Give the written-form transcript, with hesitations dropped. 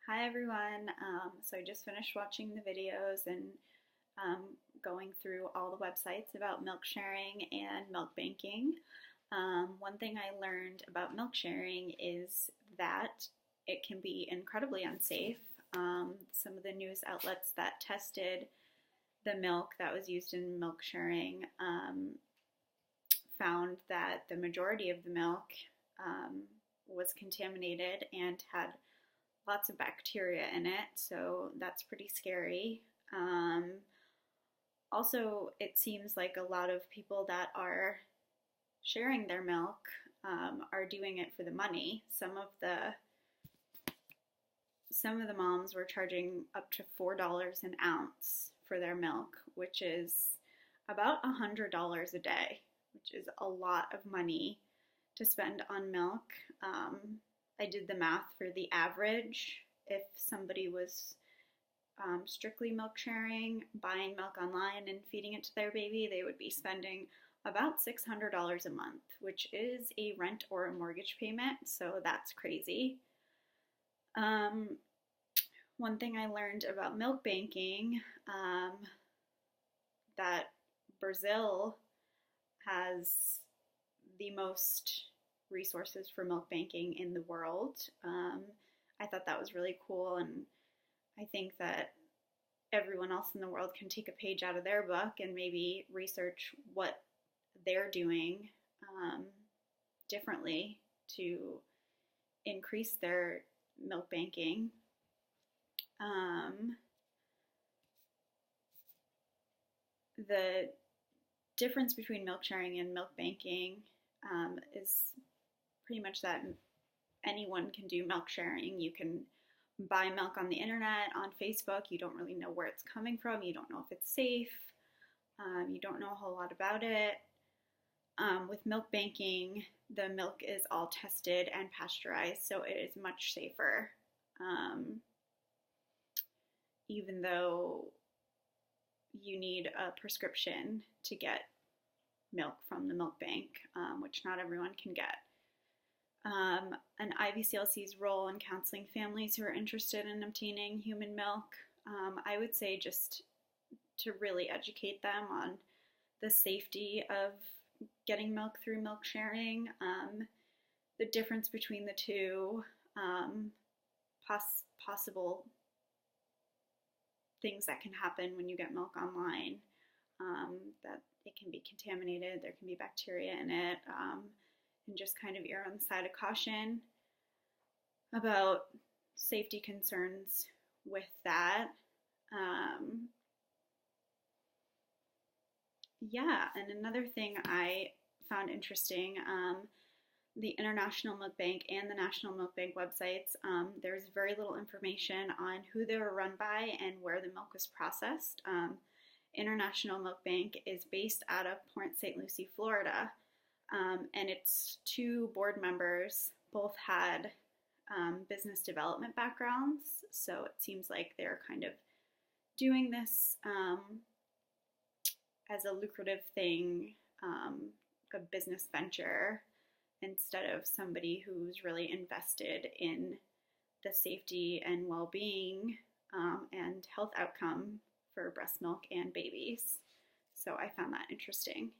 Hi everyone. So I just finished watching the videos and um, going through all the websites about milk sharing and milk banking. One thing I learned about milk sharing is that it can be incredibly unsafe. Some of the news outlets that tested the milk that was used in milk sharing found that the majority of the milk um, was contaminated and had lots of bacteria in it, so that's pretty scary. Um, Also, it seems like a lot of people that are sharing their milk are doing it for the money. Some of the moms were charging up to $4 an ounce for their milk, which is about $100 a day, which is a lot of money to spend on milk. I did the math for the average. If somebody was strictly milk sharing, buying milk online and feeding it to their baby, they would be spending about $600 a month, which is a rent or a mortgage payment, so that's crazy. Um, One thing I learned about milk banking, that Brazil has the most resources for milk banking in the world. I thought that was really cool, and I think that everyone else in the world can take a page out of their book and maybe research what they're doing differently to increase their milk banking. Um, the difference between milk sharing and milk banking is pretty much that anyone can do milk sharing. You can buy milk on the internet, on Facebook. You don't really know where it's coming from. You don't know if it's safe. You don't know a whole lot about it. With milk banking, the milk is all tested and pasteurized, so it is much safer. Even though you need a prescription to get milk from the milk bank, which not everyone can get. And IBCLC's role in counseling families who are interested in obtaining human milk, I would say just to really educate them on the safety of getting milk through milk sharing, the difference between the two, possible things that can happen when you get milk online, that it can be contaminated, there can be bacteria in it, and just kind of err on the side of caution about safety concerns with that. Yeah, and another thing I found interesting, the International Milk Bank and the National Milk Bank websites, there's very little information on who they were run by and where the milk was processed. International Milk Bank is based out of Port St. Lucie, Florida, and its two board members both had business development backgrounds, so it seems like they're kind of doing this as a lucrative thing, a business venture, instead of somebody who's really invested in the safety and well-being and health outcome for breast milk and babies. So I found that interesting.